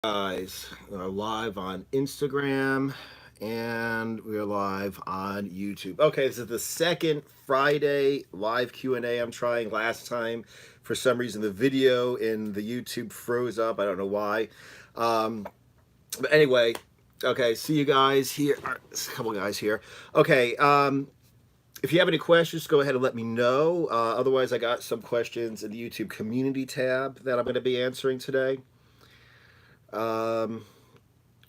Guys, we are live on Instagram and we are live on YouTube. Okay, this is the second Friday live Q&A I'm trying. Last time, for some reason, the video in the YouTube froze up. I don't know why. But anyway, okay, see you guys here. There's a couple guys here. Okay, if you have any questions, go ahead and let me know. Otherwise, I got some questions in the YouTube community tab that I'm going to be answering today. All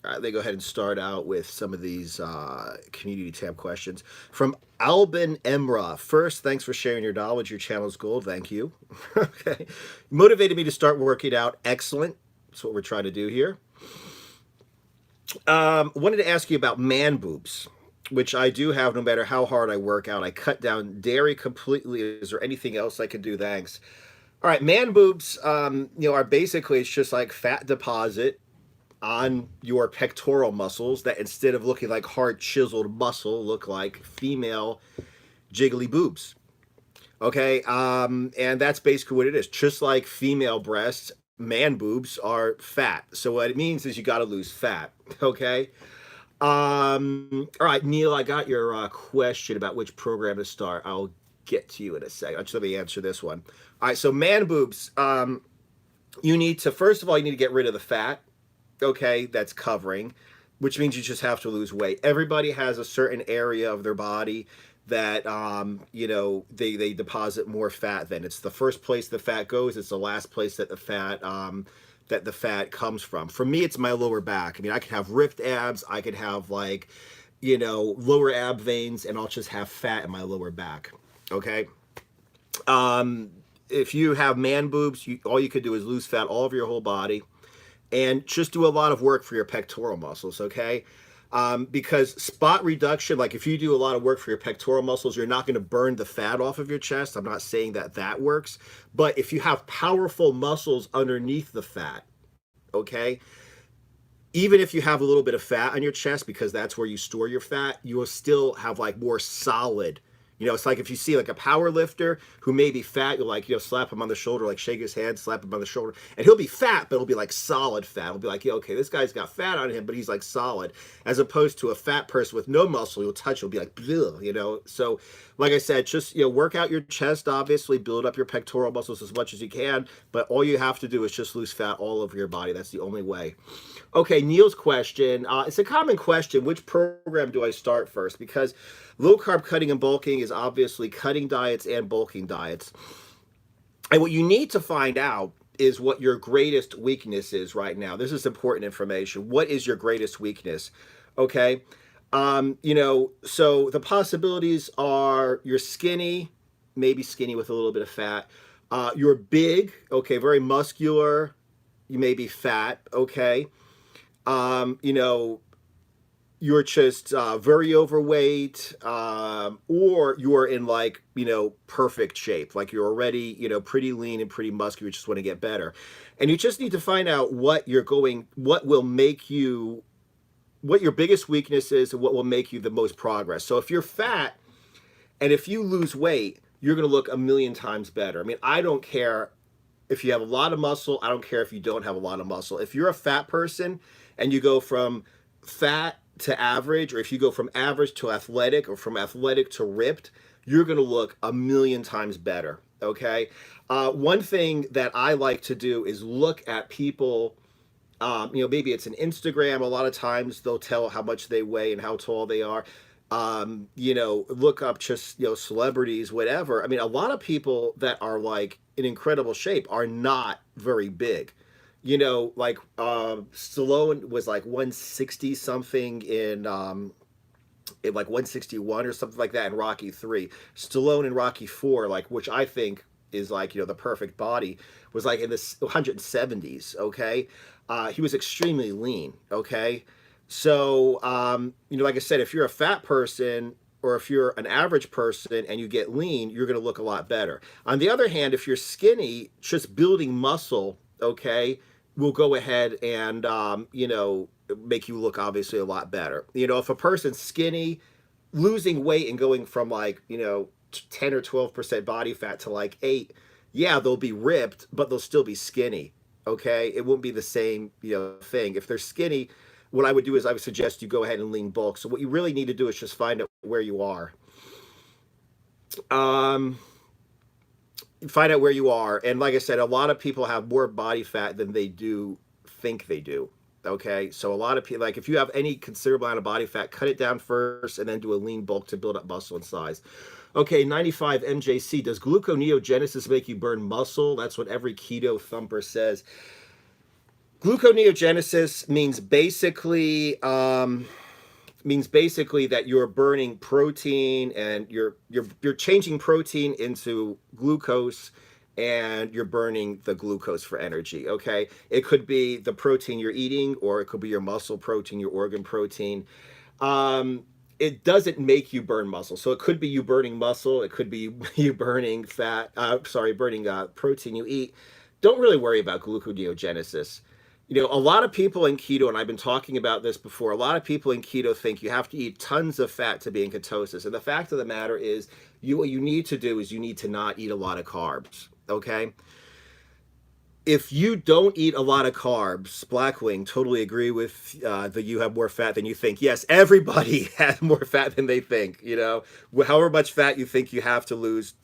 right, let me go ahead and start out with some of these community tab questions. From Albin Emra. First, thanks for sharing your knowledge. Your channel's gold. Thank you. Okay. Motivated me to start working out. Excellent. That's what we're trying to do here. Wanted to ask you about man boobs, which I do have no matter how hard I work out. I cut down dairy completely. Is there anything else I can do? Thanks. All right, man boobs, are basically, it's just like fat deposit on your pectoral muscles that instead of looking like hard chiseled muscle, look like female jiggly boobs. Okay, and that's basically what it is. Just like female breasts, man boobs are fat. So what it means is you got to lose fat. Okay. All right, Neil, I got your question about which program to start. I'll get to you in a second. Just let me answer this one. All right, so man boobs, you need to, first of all, you need to get rid of the fat, okay, that's covering, which means you just have to lose weight. Everybody has a certain area of their body that, they deposit more fat than. It's the first place the fat goes. It's the last place that the fat comes from. For me, it's my lower back. I mean, I could have ripped abs. I could have lower ab veins, and I'll just have fat in my lower back. Okay. If you have man boobs, all you could do is lose fat all over your whole body and just do a lot of work for your pectoral muscles. Okay. Because spot reduction, like if you do a lot of work for your pectoral muscles, you're not going to burn the fat off of your chest. I'm not saying that works, but if you have powerful muscles underneath the fat, okay, even if you have a little bit of fat on your chest, because that's where you store your fat, you will still have like more solid. It's like if you see like a power lifter who may be fat, you'll slap him on the shoulder, like shake his hand, slap him on the shoulder, and he'll be fat, but it'll be like solid fat. It'll be like, okay, this guy's got fat on him, but he's like solid, as opposed to a fat person with no muscle. You'll touch, it'll be like, bleh, So, like I said, just work out your chest. Obviously, build up your pectoral muscles as much as you can, but all you have to do is just lose fat all over your body. That's the only way. Okay, Neil's question. It's a common question. Which program do I start first? Because low carb cutting and bulking is obviously cutting diets and bulking diets. And what you need to find out is what your greatest weakness is right now. This is important information. What is your greatest weakness? Okay. So the possibilities are you're skinny, maybe skinny with a little bit of fat. You're big, okay, very muscular. You may be fat, okay. You're just very overweight, or you're in perfect shape, like you're already, pretty lean and pretty muscular, you just want to get better. And you just need to find out what will make you, what your biggest weakness is and what will make you the most progress. So if you're fat and if you lose weight, you're going to look a million times better. I mean, I don't care if you have a lot of muscle. I don't care if you don't have a lot of muscle. If you're a fat person and you go from fat to average, or if you go from average to athletic, or from athletic to ripped, you're going to look a million times better. Okay. One thing that I like to do is look at people, maybe it's an Instagram. A lot of times they'll tell how much they weigh and how tall they are. Look up just, celebrities, whatever. I mean, a lot of people that are like in incredible shape are not very big. Stallone was like 160 something in like 161 or something like that in Rocky 3. Stallone in Rocky 4, which I think is the perfect body, was like in the 170s, okay? He was extremely lean, okay? So, like I said, if you're a fat person or if you're an average person and you get lean, you're going to look a lot better. On the other hand, if you're skinny, just building muscle, okay, will go ahead and, make you look obviously a lot better. If a person's skinny, losing weight and going from 10 or 12% body fat to 8, yeah, they'll be ripped, but they'll still be skinny. Okay, it won't be the same, thing. If they're skinny, what I would do is I would suggest you go ahead and lean bulk. So what you really need to do is just find out where you are. Um, Find out where you are. And like I said, a lot of people have more body fat than they do think they do. Okay, so a lot of people, like if you have any considerable amount of body fat, cut it down first and then do a lean bulk to build up muscle and size. Okay, 95 MJC, does gluconeogenesis make you burn muscle? That's what every keto thumper says. Gluconeogenesis means basically that you're burning protein and you're changing protein into glucose, and you're burning the glucose for energy. Okay, it could be the protein you're eating, or it could be your muscle protein, your organ protein. It doesn't make you burn muscle, so it could be you burning muscle, it could be you burning fat, burning protein you eat. Don't really worry about gluconeogenesis. A lot of people in keto, and I've been talking about this before, a lot of people in keto think you have to eat tons of fat to be in ketosis. And the fact of the matter is, what you need to do is you need to not eat a lot of carbs, okay? If you don't eat a lot of carbs, Blackwing, totally agree with that you have more fat than you think. Yes, everybody has more fat than they think, However much fat you think you have to lose,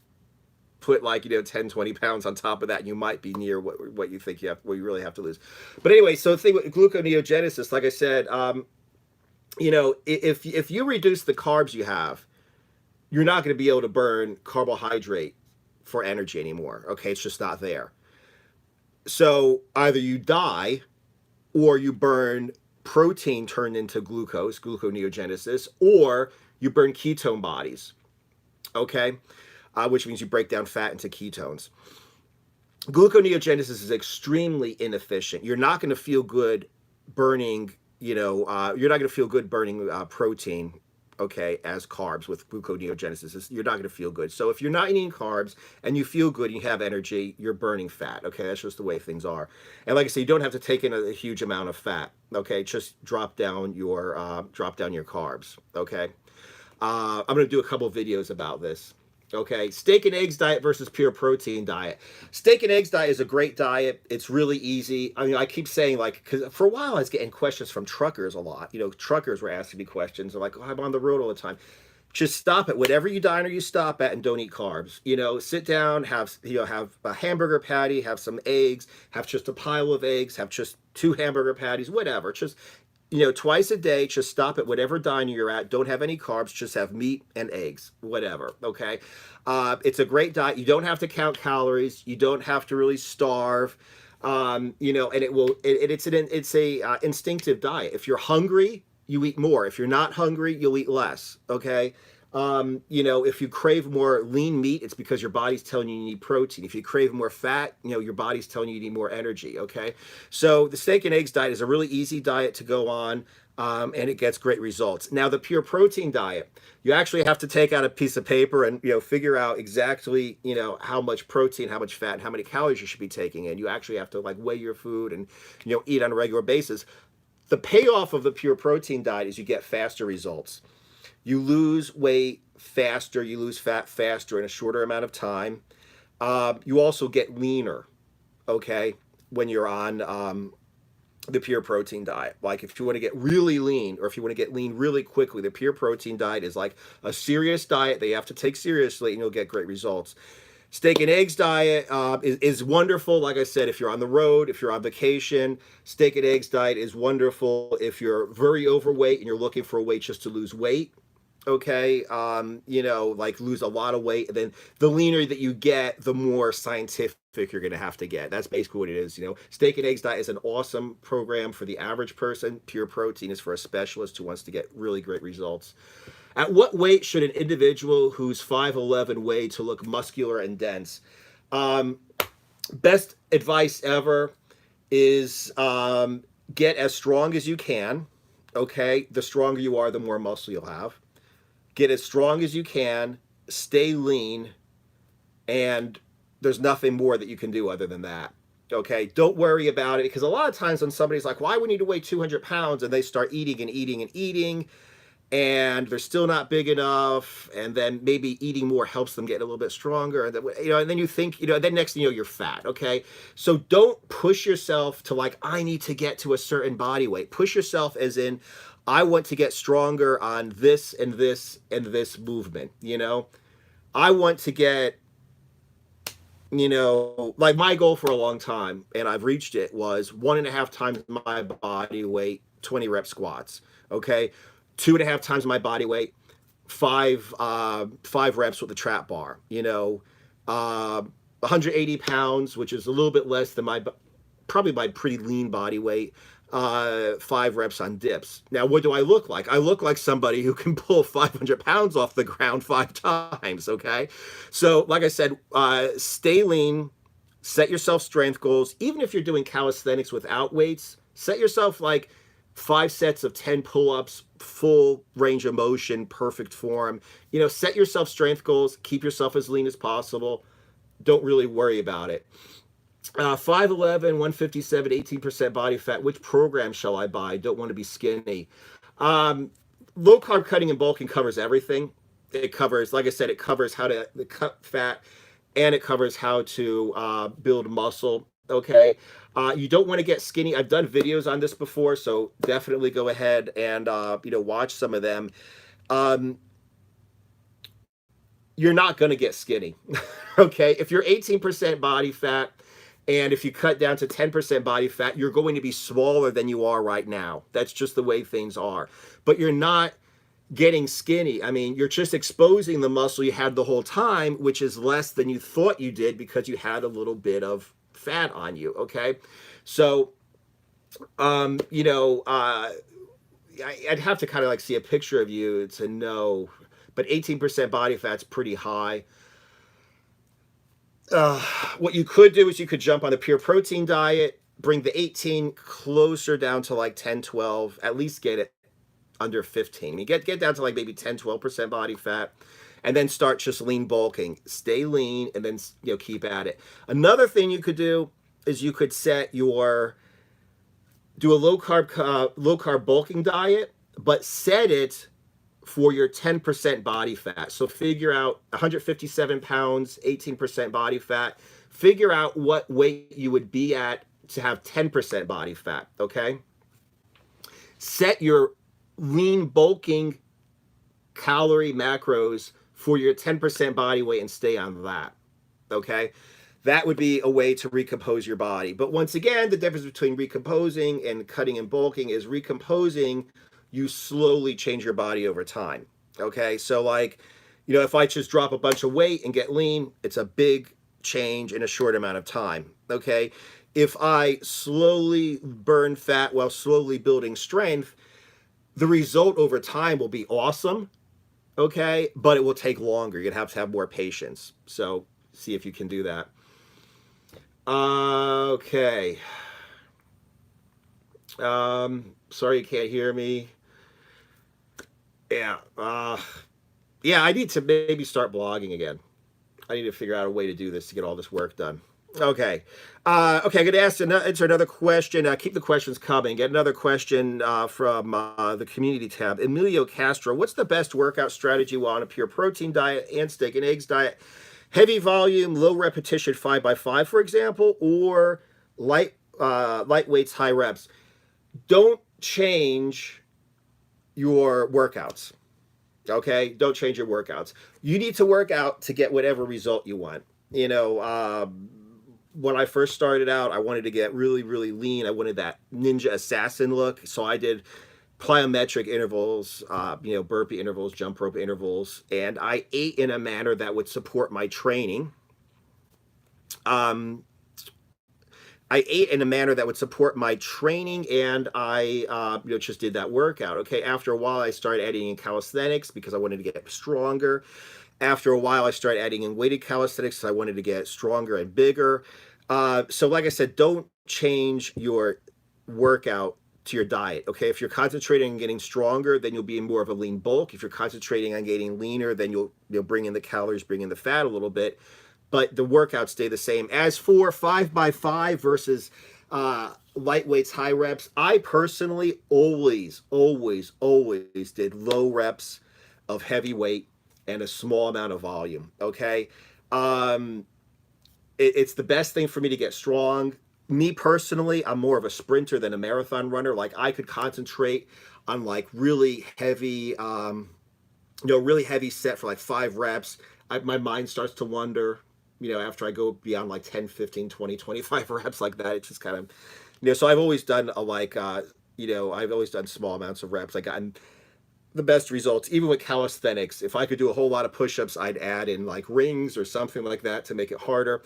put 10, 20 pounds on top of that, and you might be near what you think what you really have to lose. But anyway, so the thing with gluconeogenesis, like I said, if you reduce the carbs you have, you're not going to be able to burn carbohydrate for energy anymore. Okay, it's just not there. So either you die, or you burn protein turned into glucose, gluconeogenesis, or you burn ketone bodies. Okay. Which means you break down fat into ketones. Gluconeogenesis is extremely inefficient. You're not going to feel good burning, protein, okay, as carbs with gluconeogenesis. You're not going to feel good. So if you're not eating carbs and you feel good and you have energy, you're burning fat. Okay, that's just the way things are. And like I said, you don't have to take in a huge amount of fat. Okay, just drop down your carbs. Okay, I'm going to do a couple of videos about this. Okay, steak and eggs diet versus pure protein diet. Steak and eggs diet is a great diet. It's really easy. I mean, I keep saying, because for a while I was getting questions from truckers a lot. Truckers were asking me questions. They're like, oh, I'm on the road all the time. Just stop at whatever you diner you stop at and don't eat carbs. Sit down, have a hamburger patty, have some eggs, have just a pile of eggs, have just 2 hamburger patties, whatever. Just twice a day, just stop at whatever diner you're at. Don't have any carbs, just have meat and eggs, whatever. Okay. It's a great diet. You don't have to count calories. You don't have to really starve. And it's a instinctive diet. If you're hungry, you eat more. If you're not hungry, you'll eat less. Okay. If you crave more lean meat, it's because your body's telling you need protein. If you crave more fat, your body's telling you need more energy. Okay. So the steak and eggs diet is a really easy diet to go on. And it gets great results. Now, the pure protein diet, you actually have to take out a piece of paper and, figure out exactly, how much protein, how much fat, and how many calories you should be taking in. You actually have to weigh your food and, eat on a regular basis. The payoff of the pure protein diet is you get faster results. You lose weight faster, you lose fat faster in a shorter amount of time. You also get leaner, okay, when you're on the pure protein diet. Like if you want to get really lean, or if you want to get lean really quickly, the pure protein diet is like a serious diet that you have to take seriously, and you'll get great results. Steak and eggs diet is wonderful. Like I said, if you're on the road, if you're on vacation, steak and eggs diet is wonderful. If you're very overweight and you're looking for a way just to lose weight, okay, lose a lot of weight, and then the leaner that you get, the more scientific you're going to have to get. That's basically what it is. Steak and eggs diet is an awesome program for the average person. Pure protein is for a specialist who wants to get really great results. At what weight should an individual who's 5'11" weigh to look muscular and dense? Best advice ever is get as strong as you can. Okay, the stronger you are, the more muscle you'll have. Get as strong as you can, stay lean, and there's nothing more that you can do other than that. Okay, don't worry about it, because a lot of times when somebody's like, well, I would need to weigh 200 pounds, and they start eating and eating and eating, and they're still not big enough, and then maybe eating more helps them get a little bit stronger, and then, and then you think, then next thing you know, you're fat. Okay, so don't push yourself to like, I need to get to a certain body weight. Push yourself as in, I want to get stronger on this and this and this movement. I want to get, like my goal for a long time, and I've reached it, was 1.5 times my body weight, 20 rep squats. Okay, 2.5 times my body weight, five reps with the trap bar. 180 pounds, which is a little bit less than probably my pretty lean body weight. 5 reps on dips. Now, what do I look like? I look like somebody who can pull 500 pounds off the ground 5 times. Okay, so like I said, stay lean, set yourself strength goals. Even if you're doing calisthenics without weights, set yourself like 5 sets of 10 pull-ups, full range of motion, perfect form. Set yourself strength goals, keep yourself as lean as possible. Don't really worry about it. 5'11", 157, 18% body fat. Which program shall I buy? Don't want to be skinny. Low carb cutting and bulking covers everything. It covers, like I said, it covers how to cut fat, and it covers how to build muscle. Okay. You don't want to get skinny. I've done videos on this before, so definitely go ahead and watch some of them. You're not going to get skinny. Okay. If you're 18% body fat, and if you cut down to 10% body fat, you're going to be smaller than you are right now. That's just the way things are. But you're not getting skinny. I mean, you're just exposing the muscle you had the whole time, which is less than you thought you did because you had a little bit of fat on you. Okay. So, I'd have to kind of like see a picture of you to know, but 18% body fat's pretty high. What you could do is you could jump on the pure protein diet, bring the 18 closer down to like 10, 12, at least get it under 15. I mean, get down to like maybe 10, 12% body fat, and then start just lean bulking. Stay lean, and then keep at it. Another thing you could do is you could do a low carb bulking diet, but set it for your 10% body fat. So figure out 157 pounds, 18% body fat. Figure out what weight you would be at to have 10% body fat. Okay. Set your lean bulking calorie macros for your 10% body weight and stay on that. Okay. That would be a way to recompose your body. But once again, the difference between recomposing and cutting and bulking is recomposing, you slowly change your body over time. Okay. So like, if I just drop a bunch of weight and get lean, it's a big change in a short amount of time. Okay. If I slowly burn fat while slowly building strength, the result over time will be awesome. Okay. But it will take longer. You'd have to have more patience. So see if you can do that. Okay. Sorry you can't hear me. Yeah. Yeah, I need to maybe start blogging again. I need to figure out a way to do this to get all this work done. Okay. Okay, I'm going to answer another question. Keep the questions coming. Get another question from the community tab. Emilio Castro, what's the best workout strategy while on a pure protein diet and steak and eggs diet? Heavy volume, low repetition 5x5, for example, or light weights, high reps. Don't change your workouts. Okay? Don't change your workouts. You need to work out to get whatever result you want. When I first started out, I wanted to get really, really lean. I wanted that ninja assassin look. So I did plyometric intervals, burpee intervals, jump rope intervals, and I ate in a manner that would support my training. I ate in a manner that would support my training, and I just did that workout. Okay, after a while, I started adding in calisthenics because I wanted to get stronger. After a while, I started adding in weighted calisthenics because I wanted to get stronger and bigger. So like I said, don't change your workout to your diet. Okay, if you're concentrating on getting stronger, then you'll be in more of a lean bulk. If you're concentrating on getting leaner, then you'll bring in the calories, bring in the fat a little bit, but the workouts stay the same. As for 5x5 versus light weights, high reps. I personally always did low reps of heavy weight and a small amount of volume. Okay. Um, it's the best thing for me to get strong. Me personally, I'm more of a sprinter than a marathon runner. Like I could concentrate on like really heavy, really heavy set for like 5 reps. My mind starts to wander, after I go beyond like 10, 15, 20, 25 reps like that. It's just kind of, so I've always done I've always done small amounts of reps. I gotten the best results, even with calisthenics. If I could do a whole lot of push-ups, I'd add in like rings or something like that to make it harder.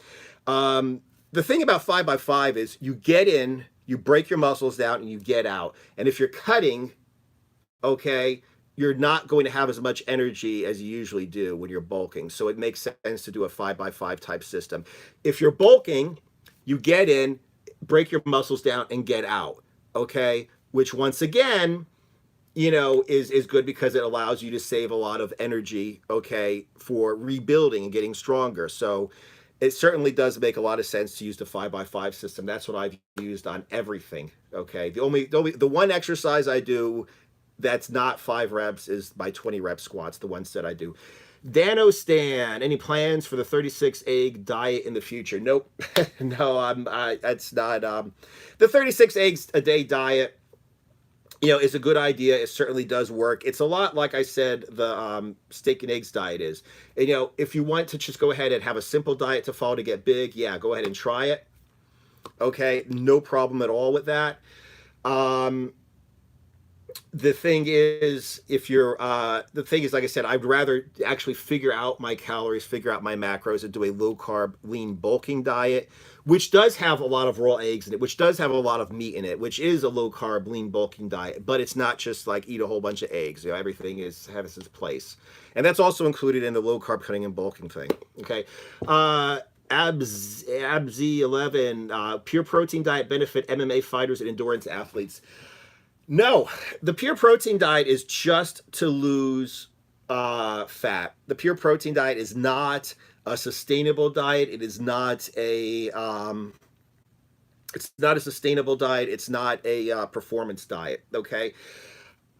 The thing about 5x5 is you get in, you break your muscles down, and you get out. And if you're cutting, okay, you're not going to have as much energy as you usually do when you're bulking. So it makes sense to do a 5x5 type system. If you're bulking, you get in, break your muscles down, and get out, okay? Which once again, is good because it allows you to save a lot of energy, okay, for rebuilding and getting stronger. So it certainly does make a lot of sense to use the 5x5 system. That's what I've used on everything, okay? The one exercise I do that's not 5 reps is my 20 rep squats, the ones that I do. Dano Stan, any plans for the 36 egg diet in the future? Nope. No, that's not the 36 eggs a day diet. Is a good idea. It certainly does work. It's a lot like I said the steak and eggs diet is. And, if you want to just go ahead and have a simple diet to follow to get big, yeah, go ahead and try it. Okay, no problem at all with that. The thing is, like I said, I'd rather actually figure out my calories, figure out my macros, and do a low carb, lean bulking diet, which does have a lot of raw eggs in it, which does have a lot of meat in it, which is a low carb, lean bulking diet. But it's not just like eat a whole bunch of eggs. Everything has its place, and that's also included in the low carb cutting and bulking thing. Okay. ABZ11, pure protein diet benefit MMA fighters and endurance athletes. No, the pure protein diet is just to lose fat. The pure protein diet is not a sustainable diet. It is not a sustainable diet. It's not a performance diet. Okay.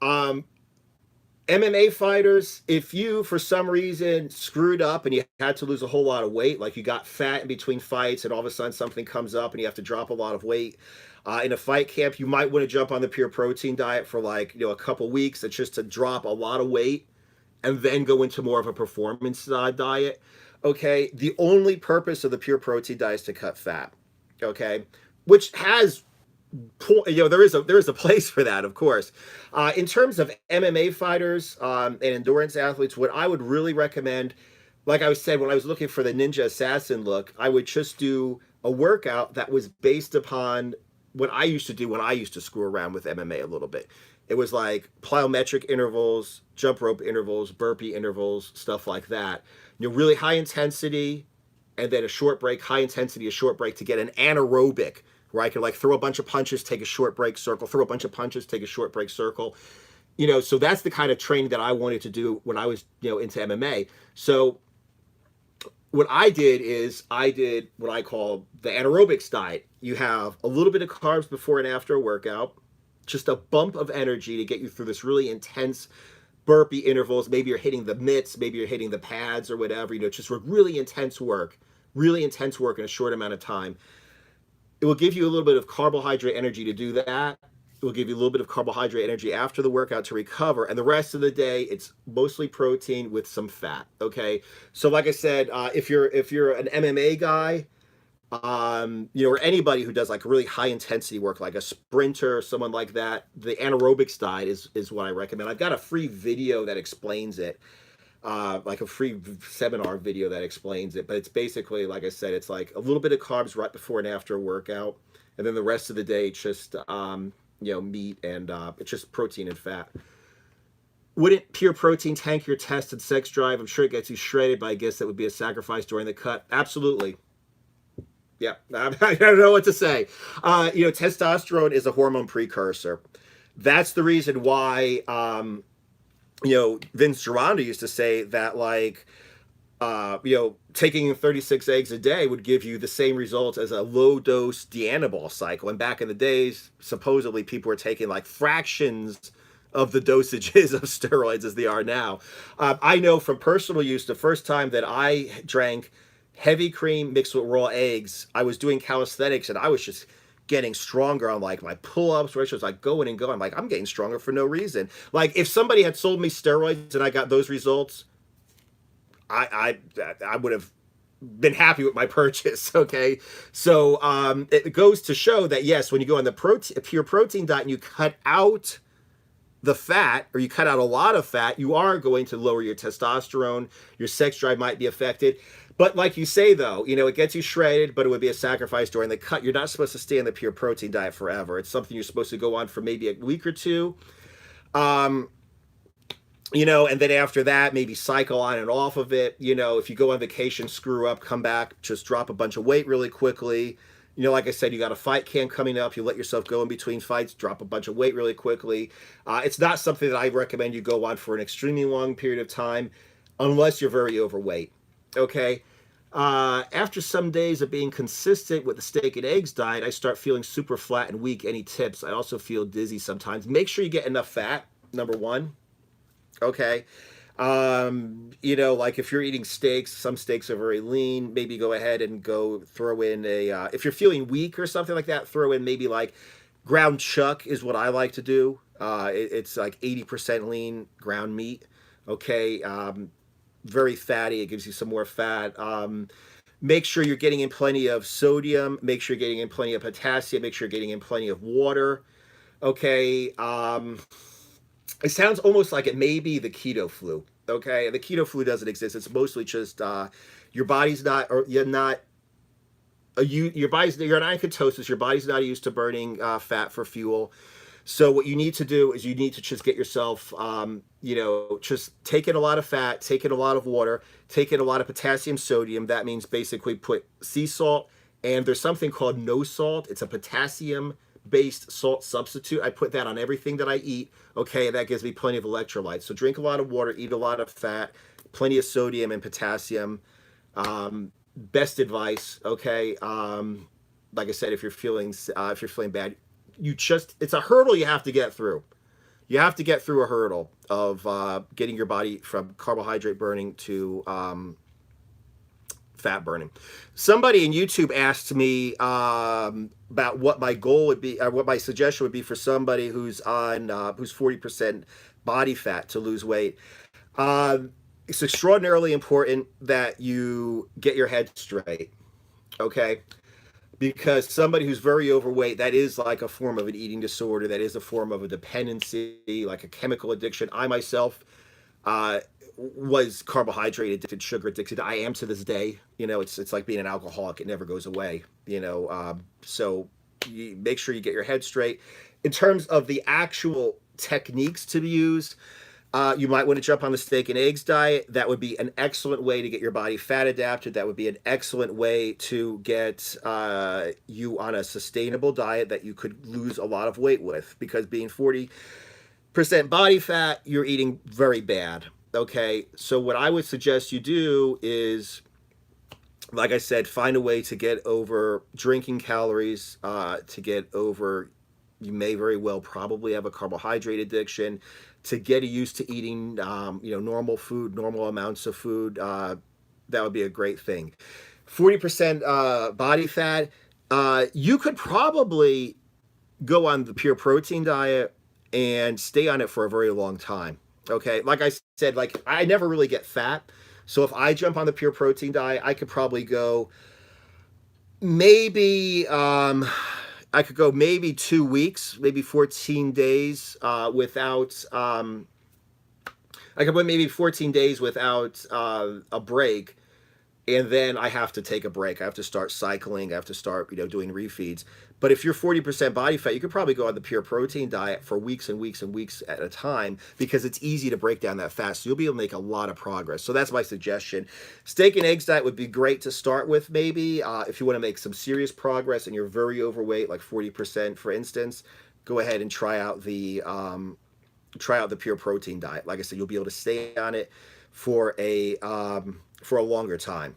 MMA fighters, if you for some reason screwed up and you had to lose a whole lot of weight, like you got fat in between fights and all of a sudden something comes up and you have to drop a lot of weight in a fight camp, you might want to jump on the pure protein diet for like a couple weeks. It's just to drop a lot of weight and then go into more of a performance diet. Okay, the only purpose of the pure protein diet is to cut fat. Okay, which has there is a place for that, of course. In terms of MMA fighters and endurance athletes, what I would really recommend, like I said, when I was looking for the ninja assassin look, I would just do a workout that was based upon what I used to do when I used to screw around with MMA a little bit. It was like plyometric intervals, jump rope intervals, burpee intervals, stuff like that. Really high intensity, and then a short break, high intensity, a short break to get an anaerobic, where I could like throw a bunch of punches, take a short break, circle, throw a bunch of punches, take a short break, circle. So that's the kind of training that I wanted to do when I was, into MMA. So what I did is I did what I call the Anaerobixx diet. You have a little bit of carbs before and after a workout, just a bump of energy to get you through this really intense burpee intervals. Maybe you're hitting the mitts, maybe you're hitting the pads or whatever, just really intense work in a short amount of time. It will give you a little bit of carbohydrate energy to do that. It will give you a little bit of carbohydrate energy after the workout to recover. And the rest of the day, it's mostly protein with some fat. Okay. So like I said, if you're an MMA guy, or anybody who does like really high intensity work, like a sprinter or someone like that, the Anaerobixx diet is what I recommend. I've got a free video that explains it. Like a free seminar video that explains it, but it's basically, like I said, it's like a little bit of carbs right before and after a workout, and then the rest of the day just meat and it's just protein and fat. Wouldn't pure protein tank your test and sex drive? I'm sure it gets you shredded, but I guess that would be a sacrifice during the cut. Absolutely. Yeah, I don't know what to say. Testosterone is a hormone precursor. That's the reason why Vince Gironda used to say that, like, taking 36 eggs a day would give you the same results as a low dose Dianabol cycle. And back in the days, supposedly people were taking like fractions of the dosages of steroids as they are now. I know from personal use, the first time that I drank heavy cream mixed with raw eggs, I was doing calisthenics and I was just getting stronger on like my pull-ups, where I was like going and going. I'm like, I'm getting stronger for no reason. Like if somebody had sold me steroids and I got those results, I would have been happy with my purchase. Okay, so it goes to show that yes, when you go on the pure protein diet and you cut out the fat, or you cut out a lot of fat, you are going to lower your testosterone. Your sex drive might be affected. But like you say, though, it gets you shredded, but it would be a sacrifice during the cut. You're not supposed to stay on the pure protein diet forever. It's something you're supposed to go on for maybe a week or two. And then after that, maybe cycle on and off of it. If you go on vacation, screw up, come back, just drop a bunch of weight really quickly. Like I said, you got a fight camp coming up. You let yourself go in between fights, drop a bunch of weight really quickly. It's not something that I recommend you go on for an extremely long period of time unless you're very overweight. Okay. After some days of being consistent with the steak and eggs diet, I start feeling super flat and weak. Any tips? I also feel dizzy sometimes. Make sure you get enough fat, number one. Okay. Like if you're eating steaks, some steaks are very lean, maybe go ahead and throw in if you're feeling weak or something like that, throw in maybe like ground chuck is what I like to do. It's like 80% lean ground meat. Okay. Very fatty. It gives you some more fat. Make sure you're getting in plenty of sodium. Make sure you're getting in plenty of potassium. Make sure you're getting in plenty of water. Okay. It sounds almost like it may be the keto flu. Okay, the keto flu doesn't exist. It's mostly just your body's not, or you're not, you're in ketosis. Your body's not used to burning fat for fuel. So what you need to do is you need to just get yourself, just take in a lot of fat, take in a lot of water, take in a lot of potassium, sodium. That means basically put sea salt, and there's something called no salt. It's a potassium-based salt substitute. I put that on everything that I eat. Okay, that gives me plenty of electrolytes. So drink a lot of water, eat a lot of fat, plenty of sodium and potassium. Best advice. Okay, like I said, if you're feeling bad, it's a hurdle you have to get through. You have to get through a hurdle of getting your body from carbohydrate burning to fat burning. Somebody in YouTube asked me about what my goal would be, what my suggestion would be for somebody who's 40% body fat to lose weight. It's extraordinarily important that you get your head straight, okay? Because somebody who's very overweight, that is like a form of an eating disorder. That is a form of a dependency, like a chemical addiction. I myself was carbohydrate addicted, sugar addicted. I am to this day. It's like being an alcoholic. It never goes away. So you make sure you get your head straight. In terms of the actual techniques to be used, you might want to jump on the steak and eggs diet. That would be an excellent way to get your body fat adapted. That would be an excellent way to get you on a sustainable diet that you could lose a lot of weight with. Because being 40% body fat, you're eating very bad. Okay, so what I would suggest you do is, like I said, find a way to get over drinking calories, to get over, you may very well probably have a carbohydrate addiction, to get used to eating, normal food, normal amounts of food. That would be a great thing. 40% body fat, you could probably go on the pure protein diet and stay on it for a very long time. Okay, like I said, like I never really get fat. So if I jump on the pure protein diet, I could probably go maybe, I could go maybe 2 weeks, maybe 14 days without, I could go maybe 14 days without a break. And then I have to take a break. I have to start cycling. I have to start, doing refeeds. But if you're 40% body fat, you could probably go on the pure protein diet for weeks and weeks and weeks at a time, because it's easy to break down that fat. So you'll be able to make a lot of progress. So that's my suggestion. Steak and eggs diet would be great to start with, maybe. If you want to make some serious progress and you're very overweight, like 40%, for instance, go ahead and try out the pure protein diet. Like I said, you'll be able to stay on it for a for a longer time.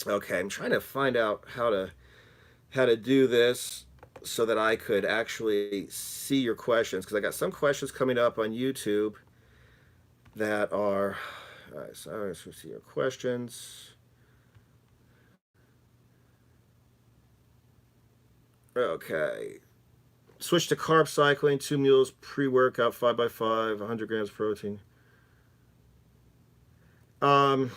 Okay, I'm trying to find out how to do this so that I could actually see your questions, because I got some questions coming up on YouTube that are. All right, so let's see your questions. Okay. Switch to carb cycling, 2 meals pre-workout, 5x5, 100 grams protein. Um,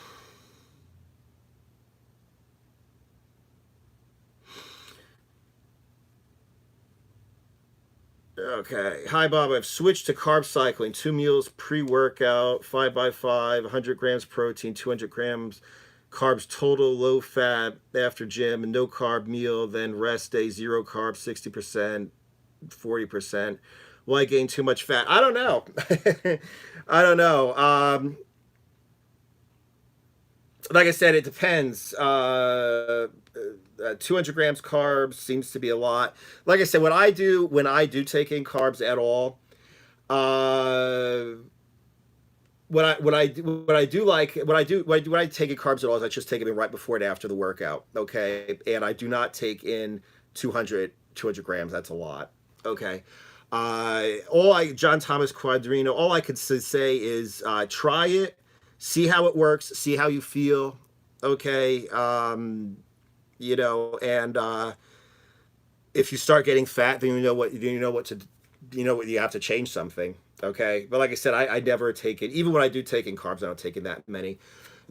okay. Hi, Bob. I've switched to carb cycling, 2 meals pre-workout, 5x5, 100 grams protein, 200 grams carbs total, low fat after gym, and no carb meal, then rest day, 0 carbs, 60%, 40%. Will I gain too much fat? I don't know. I don't know. Like I said, it depends. 200 grams carbs seems to be a lot. Like I said, when I do take in carbs at all, uh, when I take in carbs at all is I just take them in right before and after the workout. Okay, and I do not take in 200 grams. That's a lot. Okay. John Thomas Quadrino, all I could say is try it, see how it works, see how you feel. Okay. And if you start getting fat, then you have to change something. Okay. But like I said, I never take it. Even when I do take in carbs, I don't take in that many.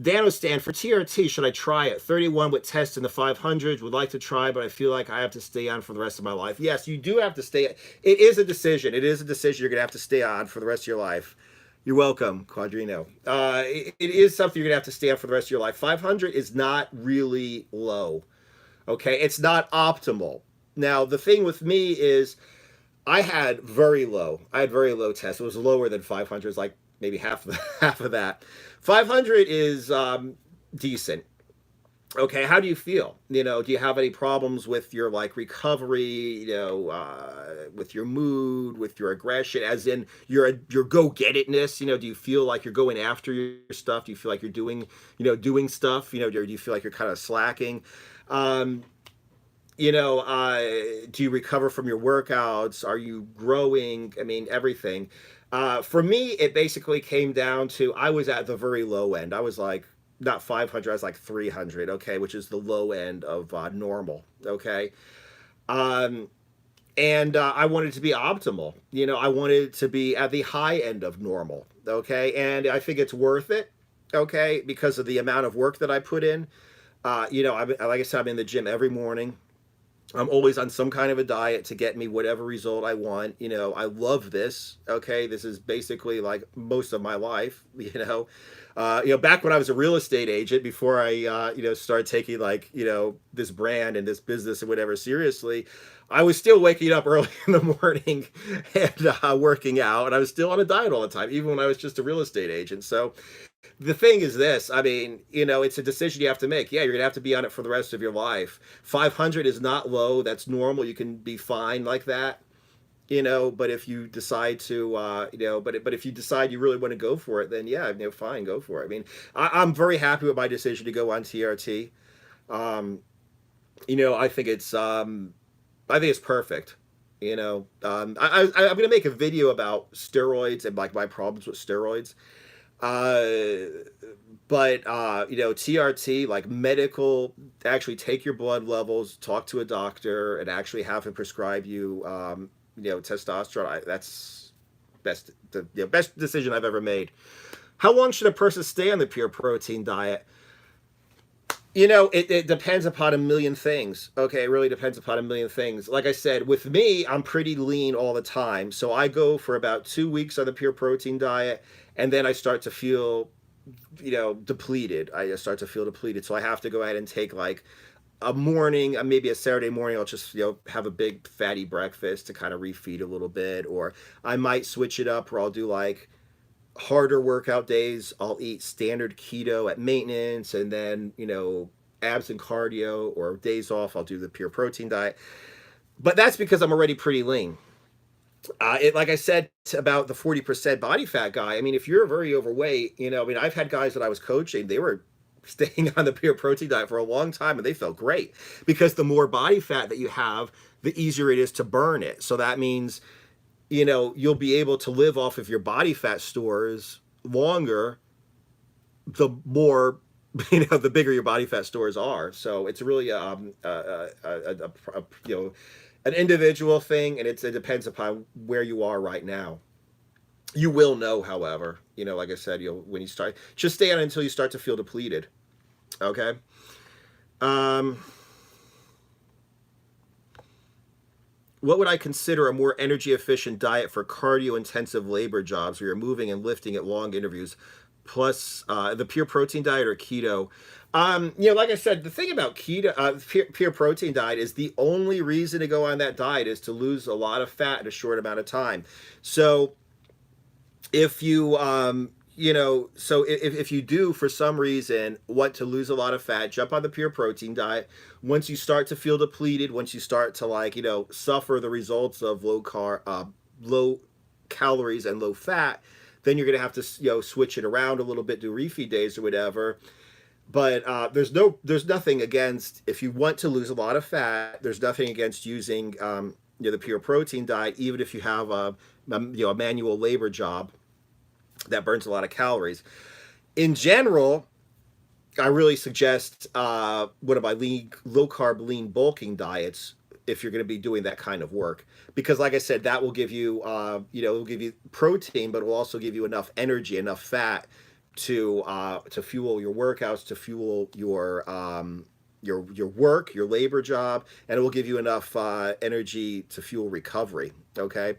Dan Stan, for TRT, should I try it? 31 with test in the 500s. Would like to try, but I feel like I have to stay on for the rest of my life. Yes, you do have to stay. It is a decision. It is a decision you're going to have to stay on for the rest of your life. You're welcome, Quadrino. It is something you're going to have to stay on for the rest of your life. 500 is not really low. Okay, it's not optimal. Now, the thing with me is I had very low tests. It was lower than 500. It's like maybe half of that. 500 is decent. Okay, how do you feel? Do you have any problems with your recovery? With your mood, with your aggression, as in your go get itness? Do you feel like you're going after your stuff? Do you feel like you're doing stuff? Do you feel like you're kind of slacking? Do you recover from your workouts? Are you growing? I mean, everything. For me, it basically came down to I was at the very low end. I was like not 500, I was like 300, okay, which is the low end of normal, okay. And I wanted to be optimal. I wanted to be at the high end of normal, okay, and I think it's worth it, okay, because of the amount of work that I put in. Like I said, I'm in the gym every morning. I'm always on some kind of a diet to get me whatever result I want. I love this. Okay, this is basically like most of my life. Back when I was a real estate agent, before I started taking this brand and this business and whatever seriously, I was still waking up early in the morning and working out, and I was still on a diet all the time, even when I was just a real estate agent. So the thing is this, I mean, it's a decision you have to make. Yeah, you're gonna have to be on it for the rest of your life. 500 is not low. That's normal. You can be fine like that. But if you decide to, but if you decide you really want to go for it, then yeah, fine, go for it. I mean, I'm very happy with my decision to go on TRT. I think it's perfect. I'm going to make a video about steroids and like my problems with steroids. TRT, like medical, actually take your blood levels, talk to a doctor, and actually have him prescribe you, testosterone. That's best decision I've ever made. How long should a person stay on the pure protein diet? It depends upon a million things. Okay, it really depends upon a million things. Like I said, with me, I'm pretty lean all the time. So I go for about 2 weeks on the pure protein diet, and then I start to feel, depleted. I start to feel depleted. So I have to go ahead and take like a morning, maybe a Saturday morning, I'll just, have a big fatty breakfast to kind of refeed a little bit. Or I might switch it up where I'll do like harder workout days. I'll eat standard keto at maintenance, and then abs and cardio, or days off I'll do the pure protein diet. But that's because I'm already pretty lean. Like I said about the 40% body fat guy, I mean, if you're very overweight, I've had guys that I was coaching, they were staying on the pure protein diet for a long time, and they felt great, because the more body fat that you have, the easier it is to burn it. So that means, you know, you'll be able to live off of your body fat stores longer, the more, you know, the bigger your body fat stores are. So it's really you know, an individual thing, and it depends upon where you are right now. You will know, however, you know, like I said, you'll, when you start, just stay on until you start to feel depleted. Okay. What would I consider a more energy efficient diet for cardio intensive labor jobs where you're moving and lifting at long interviews, plus the pure protein diet or keto? You know, like I said, the thing about keto, pure protein diet, is the only reason to go on that diet is to lose a lot of fat in a short amount of time. So if you, you know, so if you do for some reason want to lose a lot of fat, jump on the pure protein diet. Once you start to feel depleted, once you start to, like, you know, suffer the results of low calories and low fat, then you're gonna have to, you know, switch it around a little bit, do refeed days or whatever. But there's nothing against, if you want to lose a lot of fat, there's nothing against using you know, the pure protein diet, even if you have you know, a manual labor job that burns a lot of calories. In general, I really suggest one of my low carb lean bulking diets if you're going to be doing that kind of work, because like I said, that will give you you know, it'll give you protein, but it will also give you enough energy, enough fat to fuel your workouts, to fuel your work, your labor job, and it will give you enough energy to fuel recovery, okay,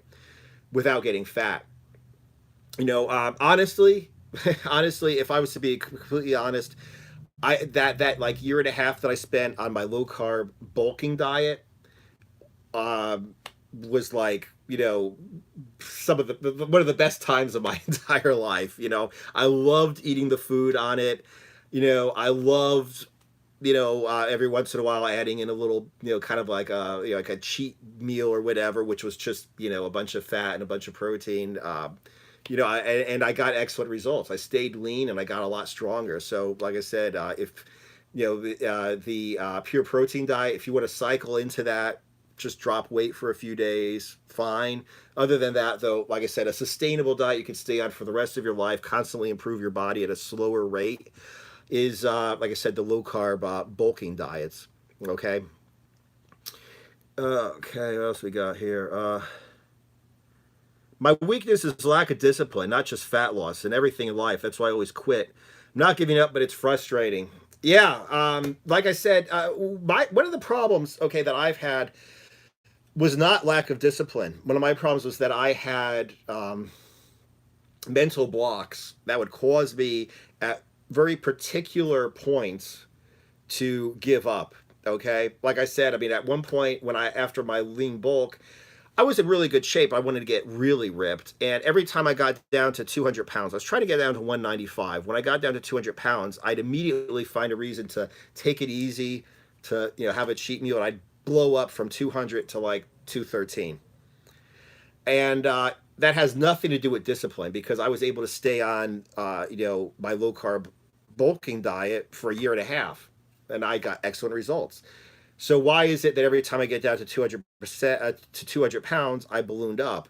without getting fat. You know, honestly, honestly, if I was to be completely honest, that like year and a half that I spent on my low carb bulking diet was, like, you know, some of the one of the best times of my entire life. You know, I loved eating the food on it. You know, I loved, you know, every once in a while adding in a little, you know, kind of like a, you know, like a cheat meal or whatever, which was just, you know, a bunch of fat and a bunch of protein. You know, and I got excellent results. I stayed lean and I got a lot stronger. So, like I said, if, you know, the pure protein diet, if you want to cycle into that, just drop weight for a few days, fine. Other than that, though, like I said, a sustainable diet you can stay on for the rest of your life, constantly improve your body at a slower rate, is, like I said, the low carb bulking diets. Okay. Okay, what else we got here? My weakness is lack of discipline, not just fat loss, and everything in life. That's why I always quit. I'm not giving up, but it's frustrating. Yeah, like I said, one of the problems, okay, that I've had was not lack of discipline. One of my problems was that I had mental blocks that would cause me at very particular points to give up. Okay, like I said, I mean, at one point when after my lean bulk, I was in really good shape. I wanted to get really ripped. And every time I got down to 200 pounds, I was trying to get down to 195. When I got down to 200 pounds, I'd immediately find a reason to take it easy, to, you know, have a cheat meal. And I'd blow up from 200 to like 213. And that has nothing to do with discipline, because I was able to stay on, you know, my low carb bulking diet for a year and a half. And I got excellent results. So why is it that every time I get down to 200% to 200 pounds, I ballooned up?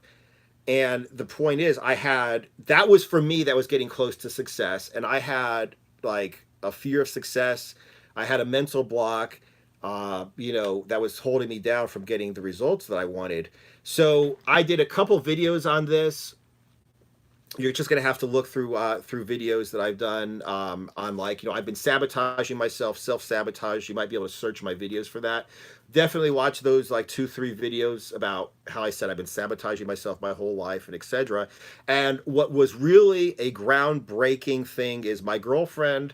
And the point is, that was for me, that was getting close to success. And I had like a fear of success. I had a mental block, you know, that was holding me down from getting the results that I wanted. So I did a couple videos on this. You're just going to have to look through videos that I've done on, like, you know, I've been sabotaging myself, self-sabotage. You might be able to search my videos for that. Definitely watch those, like 2-3 videos about how I said I've been sabotaging myself my whole life and etc. And what was really a groundbreaking thing is my girlfriend,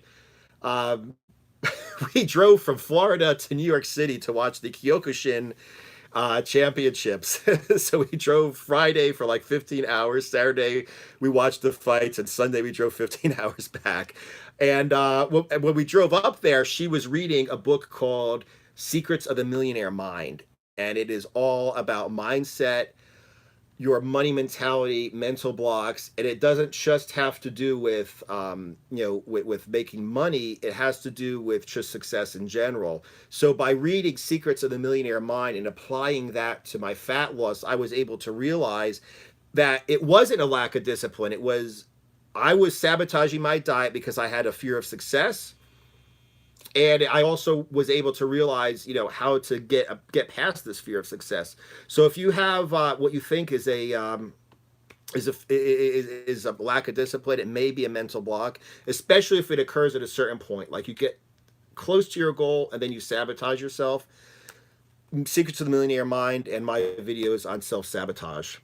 we drove from Florida to New York City to watch the Kyokushin championships. So we drove Friday for like 15 hours. Saturday we watched the fights, and Sunday we drove 15 hours back. And when we drove up there, she was reading a book called Secrets of the Millionaire Mind, and it is all about mindset, your money mentality, mental blocks, and it doesn't just have to do with with making money. It has to do with just success in general. So by reading Secrets of the Millionaire Mind and applying that to my fat loss, I was able to realize that it wasn't a lack of discipline. It was I was sabotaging my diet because I had a fear of success. And I also was able to realize, how to get past this fear of success. So if you have what you think is a lack of discipline, it may be a mental block, especially if it occurs at a certain point. Like you get close to your goal and then you sabotage yourself. Secrets of the Millionaire Mind and my videos on self-sabotage.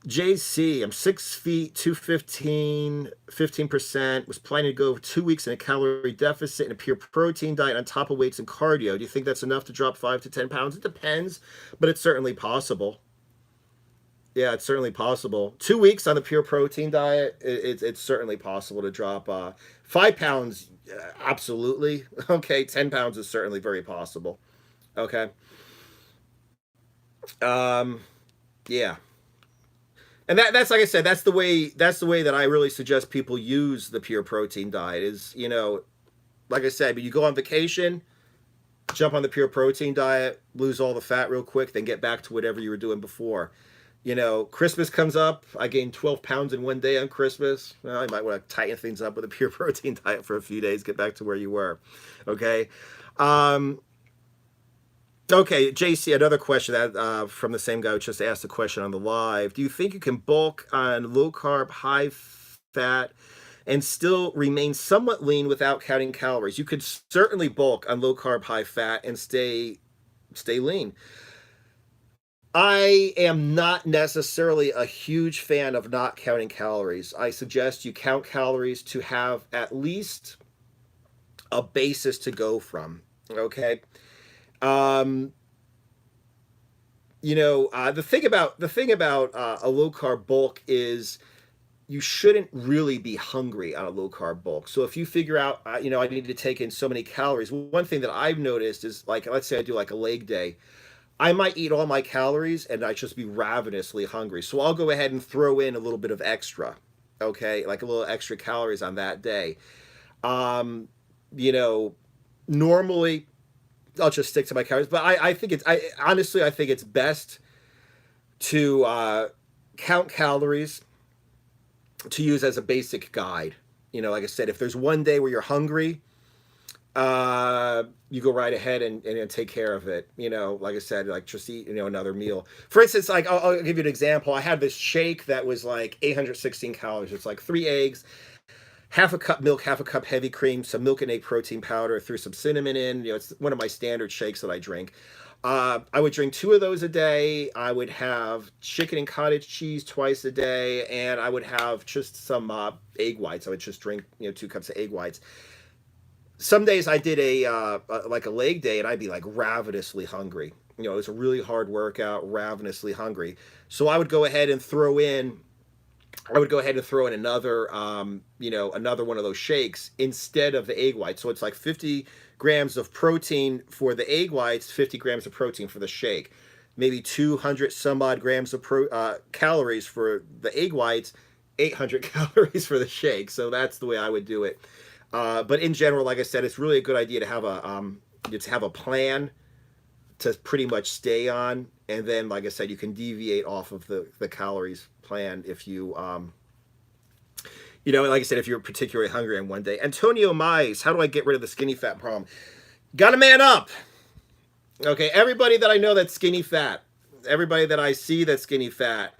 JC, I'm 6 feet, 215, 15%, was planning to go 2 weeks in a calorie deficit and a pure protein diet on top of weights and cardio. Do you think that's enough to drop 5 to 10 pounds? It depends, but it's certainly possible. Yeah, it's certainly possible. 2 weeks on the pure protein diet, it's certainly possible to drop 5 pounds, absolutely. Okay, 10 pounds is certainly very possible. Okay. Yeah. And that's like I said, that's the way that I really suggest people use the pure protein diet is, like I said, but you go on vacation, jump on the pure protein diet, lose all the fat real quick, then get back to whatever you were doing before. Christmas comes up, I gained 12 pounds in one day on Christmas. Well, you might want to tighten things up with a pure protein diet for a few days, get back to where you were. Okay. Okay, JC, another question that from the same guy who just asked the question on the live. Do you think you can bulk on low carb, high fat, and still remain somewhat lean without counting calories? You could certainly bulk on low carb, high fat, and stay lean. I am not necessarily a huge fan of not counting calories. I suggest you count calories to have at least a basis to go from. Okay. The thing about a low carb bulk is you shouldn't really be hungry on a low carb bulk. So if you figure out, I need to take in so many calories, one thing that I've noticed is, like, let's say I do like a leg day, I might eat all my calories and I just be ravenously hungry. So I'll go ahead and throw in a little bit of extra, okay, like a little extra calories on that day. Normally I'll just stick to my calories, but I think it's best to count calories to use as a basic guide. Like I said, if there's one day where you're hungry, you go right ahead and take care of it. Like I said, like just eat, another meal. For instance, like I'll give you an example. I had this shake that was like 816 calories. It's like 3 eggs, half a cup milk, half a cup heavy cream, some milk and egg protein powder, threw some cinnamon in. It's one of my standard shakes that I drink. I would drink 2 of those a day. I would have chicken and cottage cheese twice a day, and I would have just some egg whites. I would just drink 2 cups of egg whites. Some days I did a leg day, and I'd be like ravenously hungry. It was a really hard workout, ravenously hungry. So I would go ahead and throw in another, another one of those shakes instead of the egg whites. So it's like 50 grams of protein for the egg whites, 50 grams of protein for the shake. Maybe 200 some odd grams of calories for the egg whites, 800 calories for the shake. So that's the way I would do it. But in general, like I said, it's really a good idea to have a plan to pretty much stay on. And then, like I said, you can deviate off of the calories plan if you, like I said, if you're particularly hungry on one day. Antonio Mize, how do I get rid of the skinny fat problem? Gotta man up. Okay, everybody that I know that's skinny fat, everybody that I see that's skinny fat,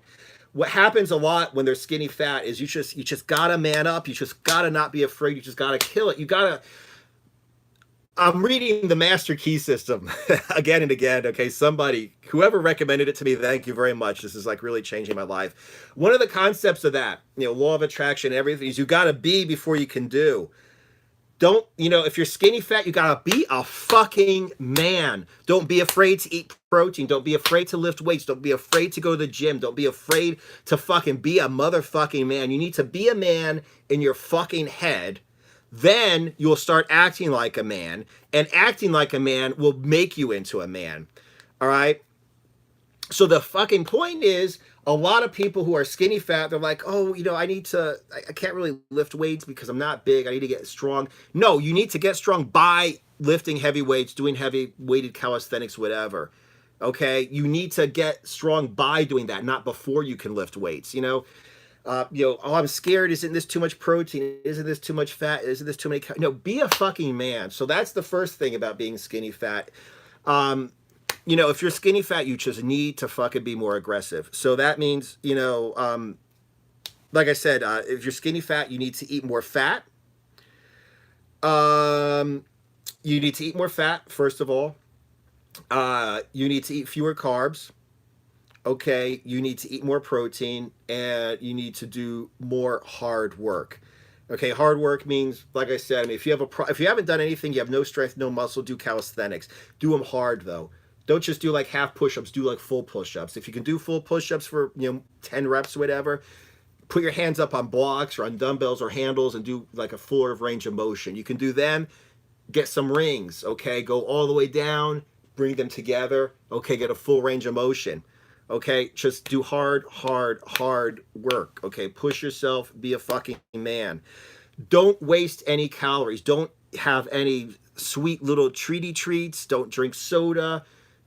what happens a lot when they're skinny fat is you just gotta man up. You just gotta not be afraid. You just gotta kill it. I'm reading the Master Key System again and again. Okay, whoever recommended it to me, thank you very much. This is like really changing my life. One of the concepts of that, law of attraction, everything, is you gotta be before you can do. Don't, if you're skinny fat, you gotta be a fucking man. Don't be afraid to eat protein. Don't be afraid to lift weights. Don't be afraid to go to the gym. Don't be afraid to fucking be a motherfucking man. You need to be a man in your fucking head. Then you'll start acting like a man, and acting like a man will make you into a man. All right? So the fucking point is, A lot of people who are skinny fat, they're like, oh, I can't really lift weights because I'm not big. I need to get strong. No, you need to get strong by lifting heavy weights, doing heavy weighted calisthenics, whatever. Okay, you need to get strong by doing that, not before you can lift weights. Oh, I'm scared. Isn't this too much protein? Isn't this too much fat? Isn't this too many? No, be a fucking man. So that's the first thing about being skinny fat. If you're skinny fat, you just need to fucking be more aggressive. So that means, like I said, if you're skinny fat, you need to eat more fat. You need to eat more fat, first of all. You need to eat fewer carbs. Okay, you need to eat more protein, and you need to do more hard work. Okay, hard work means, like I said, I mean, if you haven't done anything, you have no strength, no muscle, do calisthenics. Do them hard though. Don't just do like half push-ups. Do like full push-ups. If you can do full push-ups for 10 reps, or whatever, put your hands up on blocks or on dumbbells or handles and do like a fuller range of motion. You can do them. Get some rings. Okay, go all the way down. Bring them together. Okay, get a full range of motion. Okay, just do hard work. Okay, push yourself, be a fucking man. Don't waste any calories. Don't have any sweet little treaty treats. Don't drink soda.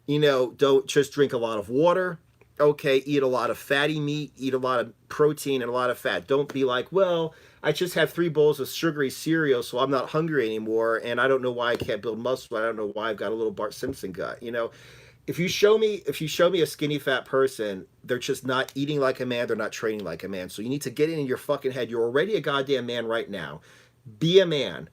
Don't just drink a lot of water. Okay, eat a lot of fatty meat, eat a lot of protein and a lot of fat. Don't be like, well, I just had 3 bowls of sugary cereal, so I'm not hungry anymore, and I don't know why I can't build muscle. I don't know why I've got a little Bart Simpson gut. If you show me a skinny fat person, they're just not eating like a man, they're not training like a man. So you need to get in your fucking head. You're already a goddamn man right now. Be a man.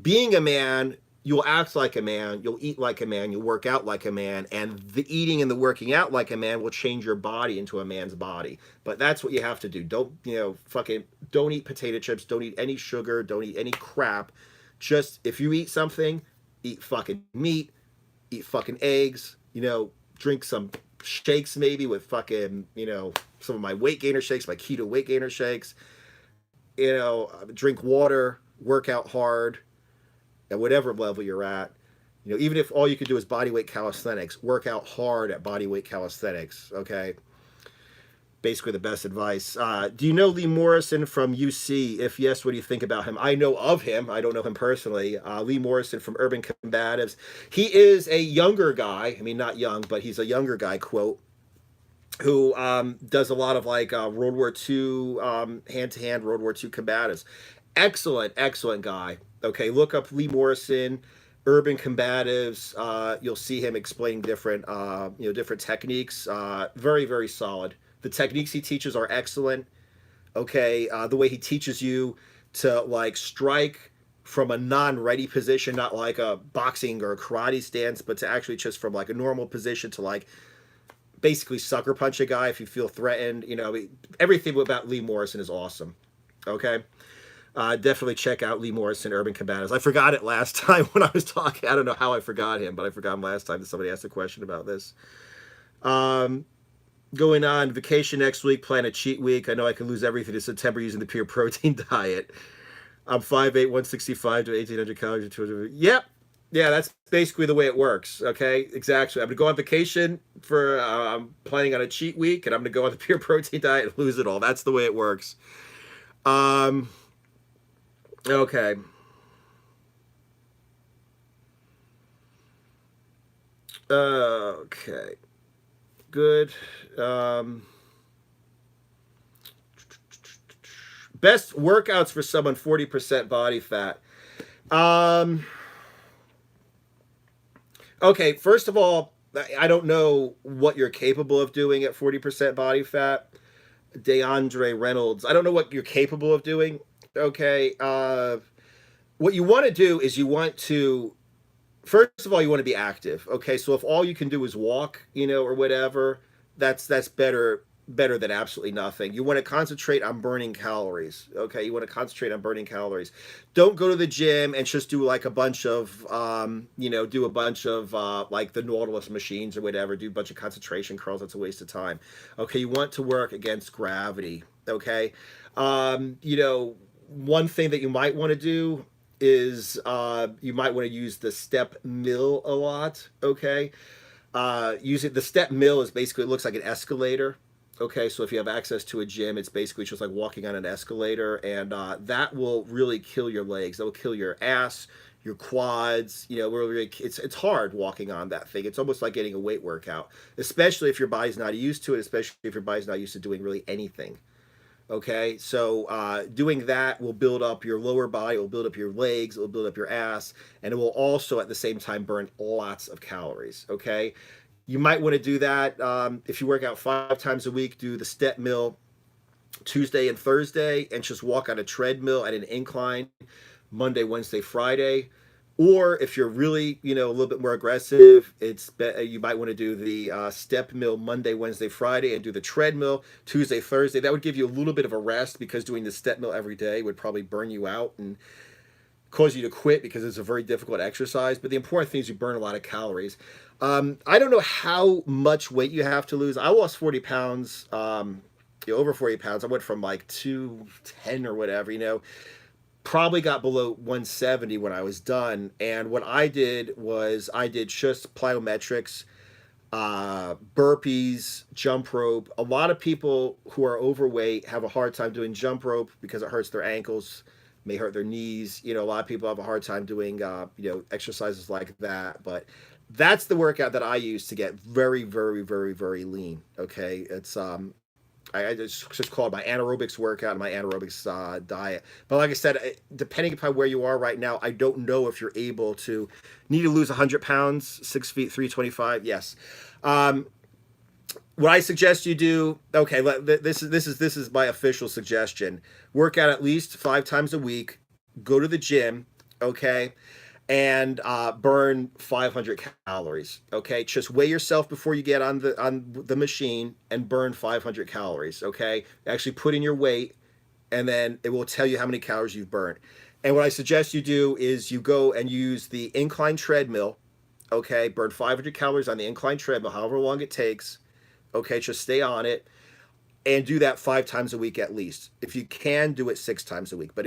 Being a man, you'll act like a man, you'll eat like a man, you'll work out like a man, and the eating and the working out like a man will change your body into a man's body. But that's what you have to do. Don't eat potato chips, don't eat any sugar, don't eat any crap. Just, if you eat something, eat fucking meat, eat fucking eggs, drink some shakes maybe with fucking, some of my weight gainer shakes, my keto weight gainer shakes, drink water, work out hard at whatever level you're at. Even if all you could do is bodyweight calisthenics, work out hard at bodyweight calisthenics, okay? Basically the best advice. Do you know Lee Morrison from UC? If yes, what do you think about him? I know of him. I don't know him personally. Lee Morrison from Urban Combatives. He is a younger guy. I mean, not young, but he's a younger guy, quote, who does a lot of like World War II, hand-to-hand World War II combatives. Excellent guy. Okay, look up Lee Morrison, Urban Combatives. You'll see him explaining different techniques. Very solid. The techniques he teaches are excellent. Okay, the way he teaches you to like strike from a non-ready position, not like a boxing or a karate stance, but to actually just from like a normal position to like basically sucker punch a guy if you feel threatened. Everything about Lee Morrison is awesome. Okay, definitely check out Lee Morrison, Urban Combatives. I forgot it last time when I was talking. I don't know how I forgot him, but I forgot him last time that somebody asked a question about this. Going on vacation next week, plan a cheat week. I know I can lose everything in September using the pure protein diet. I'm 5'8", 165 to 1,800 calories to 200. Yep. Yeah, that's basically the way it works. Okay, exactly. I'm going to go on vacation for, I'm planning on a cheat week, and I'm going to go on the pure protein diet and lose it all. That's the way it works. Okay. Okay. Good. Best workouts for someone 40% body fat. Okay, first of all, I don't know what you're capable of doing at 40% body fat. DeAndre Reynolds, I don't know what you're capable of doing. Okay, what you want to do is first of all, you want to be active. Okay, so if all you can do is walk, or whatever, that's better than absolutely nothing. You want to concentrate on burning calories. Okay, you want to concentrate on burning calories. Don't go to the gym and just do like a bunch of, like the Nautilus machines or whatever. Do a bunch of concentration curls. That's a waste of time. Okay, you want to work against gravity. Okay, one thing that you might want to do is you might want to use the step mill a lot. Okay, Using the step mill is basically, it looks like an escalator. Okay, so if you have access to a gym, it's basically just like walking on an escalator, and that will really kill your legs. That will kill your ass, your quads. You know, really, it's hard walking on that thing. It's almost like getting a weight workout, especially if your body's not used to it, especially if your body's not used to doing really anything. Okay, so doing that will build up your lower body, it will build up your legs, it will build up your ass, and it will also at the same time burn lots of calories. Okay, you might want to do that if you work out 5 times a week. Do the step mill Tuesday and Thursday, and just walk on a treadmill at an incline Monday, Wednesday, Friday. Or if you're really, a little bit more aggressive, you might want to do the step mill Monday, Wednesday, Friday, and do the treadmill Tuesday, Thursday. That would give you a little bit of a rest, because doing the step mill every day would probably burn you out and cause you to quit, because it's a very difficult exercise. But the important thing is you burn a lot of calories. I don't know how much weight you have to lose. I lost 40 pounds, over 40 pounds. I went from like 210 or whatever, probably got below 170 when I was done. And what I did was I did just plyometrics, burpees, jump rope. A lot of people who are overweight have a hard time doing jump rope because it hurts their ankles, may hurt their knees. A lot of people have a hard time doing, exercises like that. But that's the workout that I use to get very, very, very, very lean. Okay. It's, I just call it my anaerobics workout and my anaerobics diet. But like I said, depending upon where you are right now, I don't know if you're able to need to lose 100 pounds, 6 feet, 325. Yes. What I suggest you do, okay, this is my official suggestion. Work out at least 5 times a week. Go to the gym, okay, and burn 500 calories. Okay, just weigh yourself before you get on the machine and burn 500 calories. Okay, actually put in your weight, and then it will tell you how many calories you've burned. And what I suggest you do is you go and use the incline treadmill. Okay, burn 500 calories on the incline treadmill, however long it takes. Okay, just stay on it and do that 5 times a week at least. If you can, do it 6 times a week, but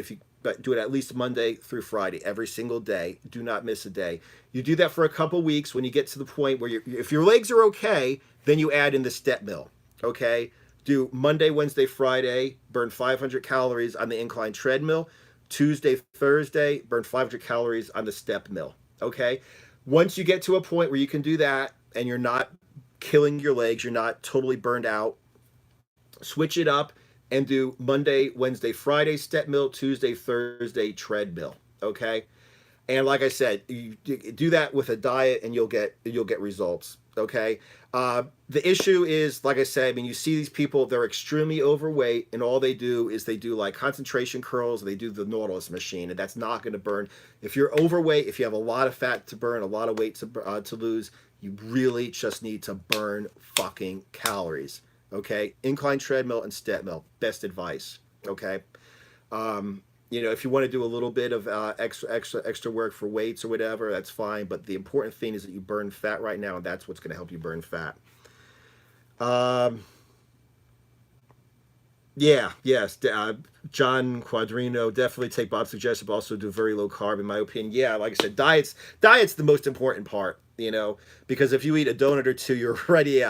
do it at least Monday through Friday, every single day. Do not miss a day. You do that for a couple weeks. When you get to the point where if your legs are okay, then you add in the step mill. Okay, do Monday, Wednesday, Friday, burn 500 calories on the incline treadmill. Tuesday, Thursday, burn 500 calories on the step mill. Okay, once you get to a point where you can do that and you're not killing your legs, you're not totally burned out, switch it up and do Monday, Wednesday, Friday step mill, Tuesday, Thursday treadmill. Okay, and like I said, you do that with a diet and you'll get results. Okay, the issue is, like I said, I mean, you see these people, they're extremely overweight, and all they do is they do like concentration curls, they do the Nautilus machine, and that's not going to burn. If you're overweight, if you have a lot of fat to burn, a lot of weight to lose, you really just need to burn fucking calories. Okay, incline treadmill and step mill, best advice. Okay, if you want to do a little bit of extra work for weights or whatever, that's fine. But the important thing is that you burn fat right now, and that's what's going to help you burn fat. Yes, John Quadrino, definitely take Bob's suggestion, but also do very low carb, in my opinion. Yeah, like I said, diet's the most important part. Because if you eat a donut or two, you're already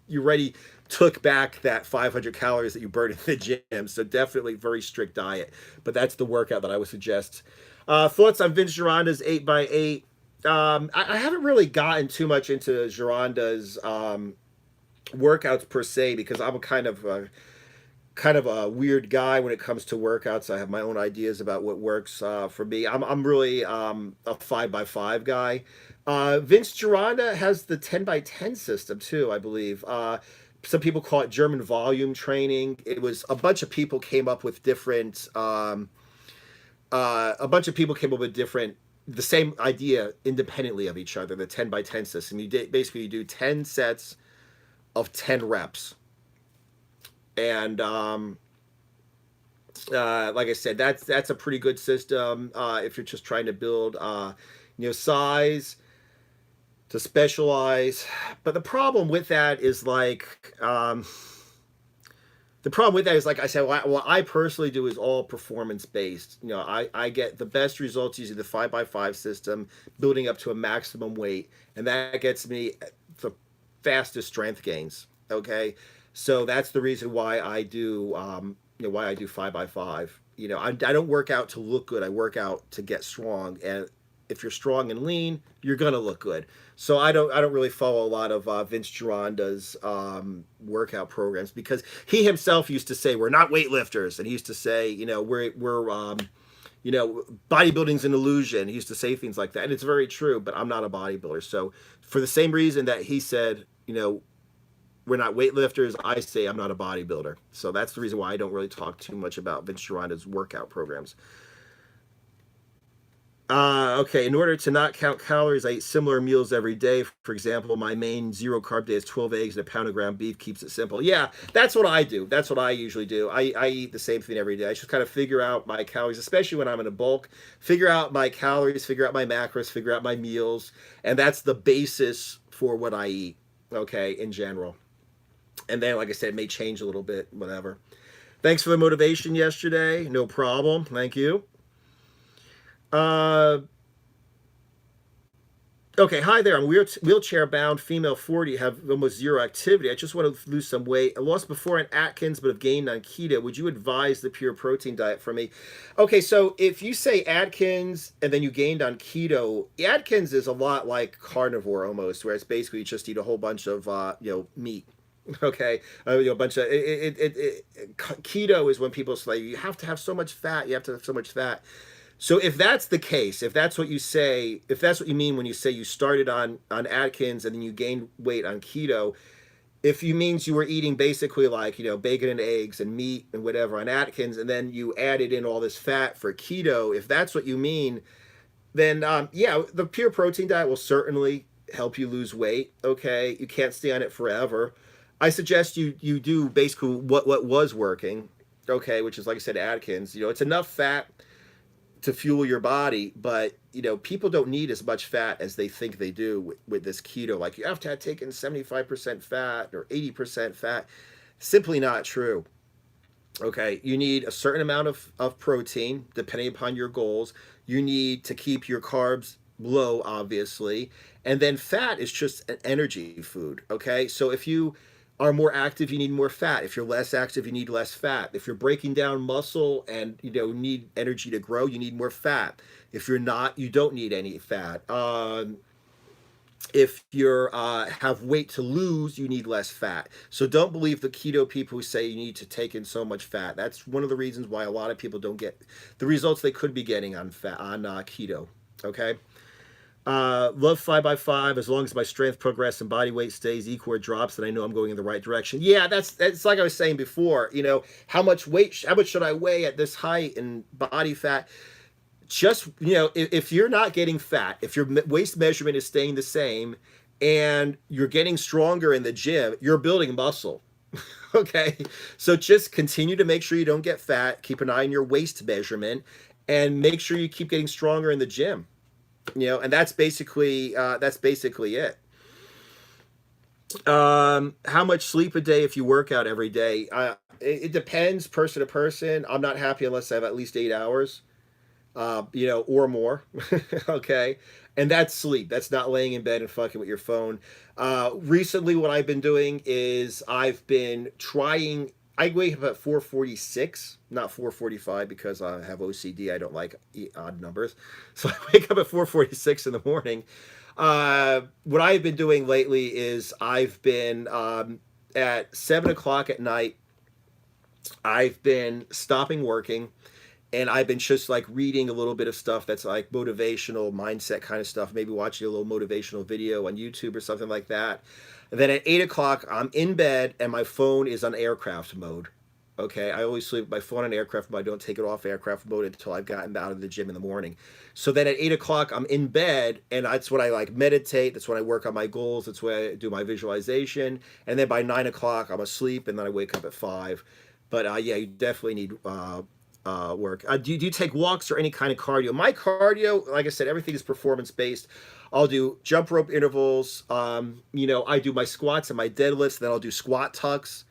you already took back that 500 calories that you burned in the gym. So definitely very strict diet. But that's the workout that I would suggest. Thoughts on Vince Gironda's 8x8? I haven't really gotten too much into Gironda's workouts per se, because I'm kind of a weird guy when it comes to workouts. I have my own ideas about what works for me. I'm really a 5x5 guy. Vince Gironda has the 10x10 system too, I believe. Some people call it German volume training. It was a bunch of people came up with different. The same idea independently of each other. The 10x10 system. You do 10 sets of 10 reps, and like I said, that's a pretty good system if you're just trying to build size, to specialize. But the problem with that is, like, The problem with that is, like I said, what I personally do is all performance based. You know, I get the best results using the 5x5 system, building up to a maximum weight, and that gets me the fastest strength gains. Okay, so that's the reason why I do, why I do 5x5. You know, I don't work out to look good. I work out to get strong, and if you're strong and lean, you're gonna look good. So I don't really follow a lot of Vince Gironda's workout programs, because he himself used to say we're not weightlifters, and he used to say, you know, we're bodybuilding's an illusion. He used to say things like that, and it's very true. But I'm not a bodybuilder, so for the same reason that he said, you know, we're not weightlifters, I say I'm not a bodybuilder. So that's the reason why I don't really talk too much about Vince Gironda's workout programs. Okay, in order to not count calories, I eat similar meals every day. For example, my main zero carb day is 12 eggs and a pound of ground beef, keeps it simple. Yeah, that's what I do. That's what I usually do. I eat the same thing every day. I just kind of figure out my calories, especially when I'm in a bulk, figure out my calories, figure out my macros, figure out my meals, and that's the basis for what I eat, okay, in general. And then, like I said, it may change a little bit, whatever. Thanks for the motivation yesterday. No problem. Thank you. Uh, okay, hi there. I'm wheelchair bound, female 40, have almost zero activity. I just want to lose some weight. I lost before on Atkins, but have gained on keto. Would you advise the pure protein diet for me? Okay, so if you say Atkins and then you gained on keto, Atkins is a lot like carnivore almost, where it's basically you just eat a whole bunch of meat. Okay, a bunch of keto is when people say you have to have so much fat. You have to have so much fat. So if that's the case, if that's what you say, if that's what you mean when you say you started on Atkins and then you gained weight on keto, if you means you were eating basically like, you know, bacon and eggs and meat and whatever on Atkins, and then you added in all this fat for keto, if that's what you mean, then yeah, the pure protein diet will certainly help you lose weight. Okay, you can't stay on it forever. I suggest you do basically what was working. Okay, which is, like I said, Atkins. You know, it's enough fat to fuel your body, but you know, people don't need as much fat as they think they do with this keto. Like, you have to have taken 75% fat or 80% fat. Simply not true. Okay, you need a certain amount of protein depending upon your goals. You need to keep your carbs low, obviously, and then fat is just an energy food. Okay, so if you are more active, you need more fat. If you're less active, you need less fat. If you're breaking down muscle and need energy to grow, you need more fat. If you're not, you don't need any fat. If you're have weight to lose, you need less fat. So don't believe the keto people who say you need to take in so much fat. That's one of the reasons why a lot of people don't get the results they could be getting on keto. Okay. Love 5x5 as long as my strength progress and body weight stays equal or drops, then I know I'm going in the right direction. Yeah, that's like I was saying before. You know, how much should I weigh at this height and body fat? Just, if you're not getting fat, if your waist measurement is staying the same and you're getting stronger in the gym, you're building muscle. Okay, so just continue to make sure you don't get fat, keep an eye on your waist measurement, and make sure you keep getting stronger in the gym. And that's basically it. How much sleep a day if you work out every day? It depends person to person. I'm not happy unless I have at least 8 hours, or more. Okay, and that's sleep. That's not laying in bed and fucking with your phone. Recently, what I've been doing is I've been trying. I wake up at 4:46, not 4:45, because I have OCD. I don't like odd numbers. So I wake up at 4:46 in the morning. What I've been doing lately is I've been at 7 o'clock at night, I've been stopping working, and I've been just like reading a little bit of stuff that's like motivational mindset kind of stuff, maybe watching a little motivational video on YouTube or something like that. And then at 8 o'clock, I'm in bed and my phone is on aircraft mode. Okay, I always sleep with my phone on aircraft mode. I don't take it off aircraft mode until I've gotten out of the gym in the morning. So then at 8 o'clock, I'm in bed, and that's when I like meditate. That's when I work on my goals. That's when I do my visualization. And then by 9 o'clock, I'm asleep, and then I wake up at 5. But yeah, you definitely need work. Do you take walks or any kind of cardio? My cardio, like I said, everything is performance based. I'll do jump rope intervals. I do my squats and my deadlifts. Then I'll do squat tucks.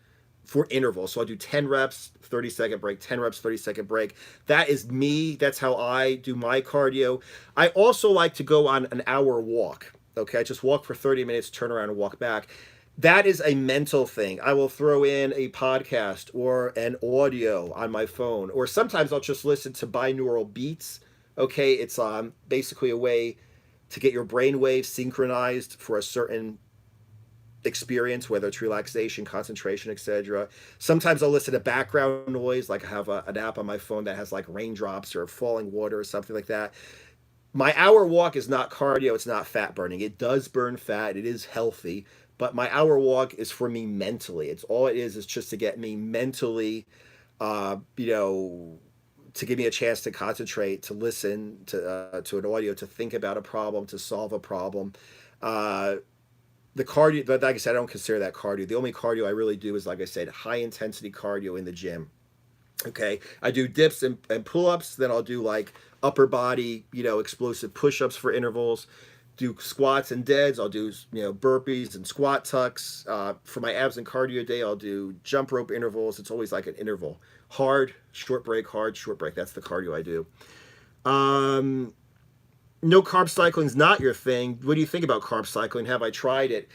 for intervals. So I do 10 reps, 30-second break, 10 reps, 30-second break. That is me. That's how I do my cardio. I also like to go on an hour walk. Okay, I just walk for 30 minutes, turn around and walk back. That is a mental thing. I will throw in a podcast or an audio on my phone, or sometimes I'll just listen to binaural beats. Okay, it's basically a way to get your brain waves synchronized for a certain experience, whether it's relaxation, concentration, etc. Sometimes I'll listen to background noise, like I have an app on my phone that has like raindrops or falling water or something like that. My hour walk is not cardio, it's not fat burning. It does burn fat, it is healthy, but my hour walk is for me mentally. It's all it is just to get me mentally, you know, to give me a chance to concentrate, to listen to an audio, to think about a problem, to solve a problem. The cardio, but like I said, I don't consider that cardio. The only cardio I really do is, like I said, high intensity cardio in the gym. Okay, I do dips and pull-ups, then I'll do like upper body, you know, explosive push-ups for intervals, do squats and deads, I'll do, you know, burpees and squat tucks. For my abs and cardio day, I'll do jump rope intervals. It's always like an interval. Hard, short break, hard, short break. That's the cardio I do. No carb cycling is not your thing. What do you think about carb cycling? Have I tried it?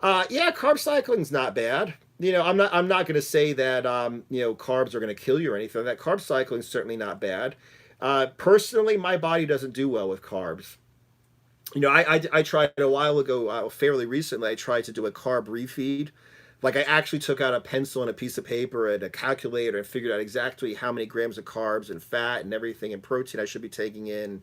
Yeah, carb cycling is not bad. You know, I'm not going to say that you know, carbs are going to kill you or anything. That carb cycling is certainly not bad. Personally, my body doesn't do well with carbs. You know, I tried a while ago, fairly recently. I tried to do a carb refeed. Like, I actually took out a pencil and a piece of paper and a calculator and figured out exactly how many grams of carbs and fat and everything and protein I should be taking in.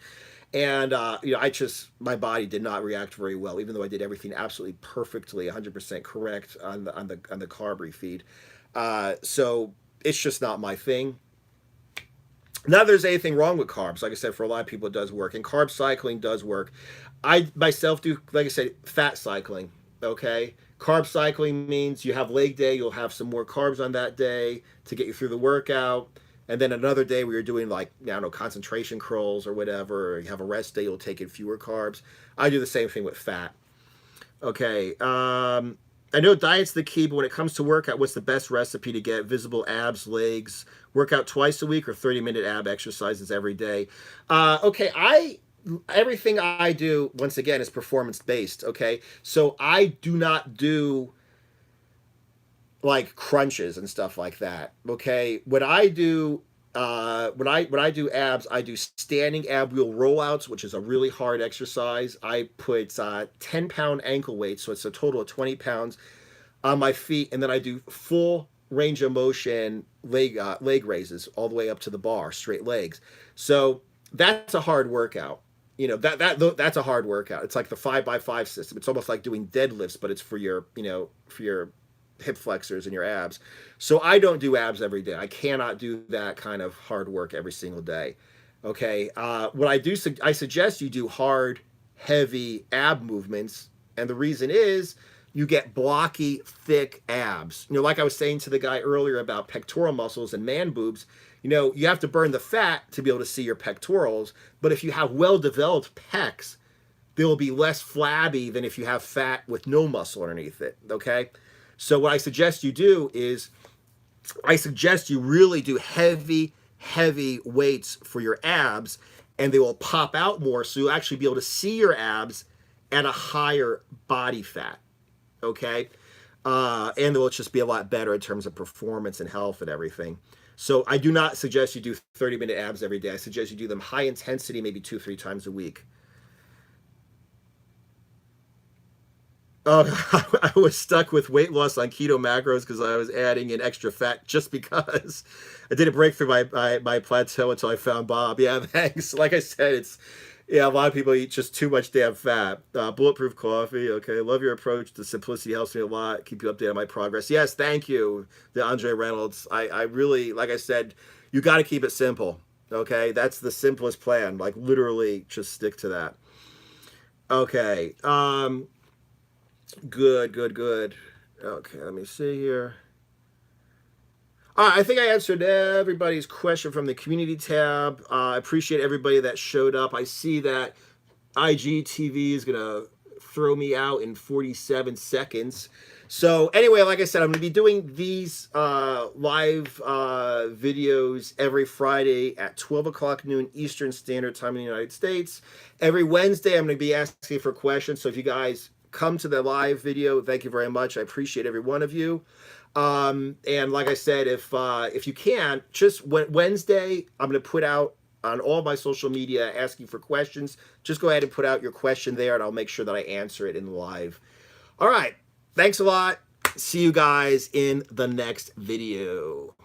And, you know, my body did not react very well, even though I did everything absolutely perfectly, 100% correct on the carb refeed. So it's just not my thing. Not that there's anything wrong with carbs. Like I said, for a lot of people, it does work. And carb cycling does work. I myself do, like I said, fat cycling. Okay. Carb cycling means you have leg day, you'll have some more carbs on that day to get you through the workout. And then another day where you're doing, like, I don't know, concentration curls or whatever, or you have a rest day, you'll take in fewer carbs. I do the same thing with fat. Okay. I know diet's the key, but when it comes to workout, what's the best recipe to get visible abs, legs? Workout twice a week or 30-minute ab exercises every day? Okay, everything I do, once again, is performance-based, okay? So I do not do like crunches and stuff like that. Okay, when I do abs, I do standing ab wheel rollouts, which is a really hard exercise. I put 10-pound ankle weights, so it's a total of 20 pounds on my feet, and then I do full range of motion leg raises all the way up to the bar, straight legs. So that's a hard workout. You know, that's a hard workout. It's like the 5x5 system. It's almost like doing deadlifts, but it's for your, you know, for your hip flexors and your abs. So I don't do abs every day. I cannot do that kind of hard work every single day. Okay. What I do, I suggest you do hard, heavy ab movements. And the reason is you get blocky, thick abs. You know, like I was saying to the guy earlier about pectoral muscles and man boobs, you know, you have to burn the fat to be able to see your pectorals. But if you have well-developed pecs, they will be less flabby than if you have fat with no muscle underneath it. Okay. So what I suggest you do is, I suggest you really do heavy weights for your abs, and they will pop out more, so you'll actually be able to see your abs at a higher body fat, okay? And it will just be a lot better in terms of performance and health and everything. So I do not suggest you do 30-minute abs every day. I suggest you do them high intensity, maybe 2-3 times a week. Oh, I was stuck with weight loss on keto macros because I was adding in extra fat just because I didn't break through my plateau until I found Bob. Yeah, thanks. Like I said, a lot of people eat just too much damn fat. Bulletproof coffee. Okay. Love your approach to simplicity. Helps me a lot. Keep you updated on my progress. Yes. Thank you. The Andre Reynolds. I really, like I said, you got to keep it simple. Okay. That's the simplest plan. Like, literally just stick to that. Okay. Good. Okay, let me see here. I think I answered everybody's question from the community tab. I appreciate everybody that showed up. I see that IGTV is going to throw me out in 47 seconds. So anyway, like I said, I'm going to be doing these live videos every Friday at 12 o'clock noon Eastern Standard Time in the United States. Every Wednesday, I'm going to be asking for questions. So if you guys come to the live video, thank you very much. I appreciate every one of you. And like I said, if you can, just Wednesday, I'm going to put out on all my social media asking for questions. Just go ahead and put out your question there, and I'll make sure that I answer it in the live. All right. Thanks a lot. See you guys in the next video.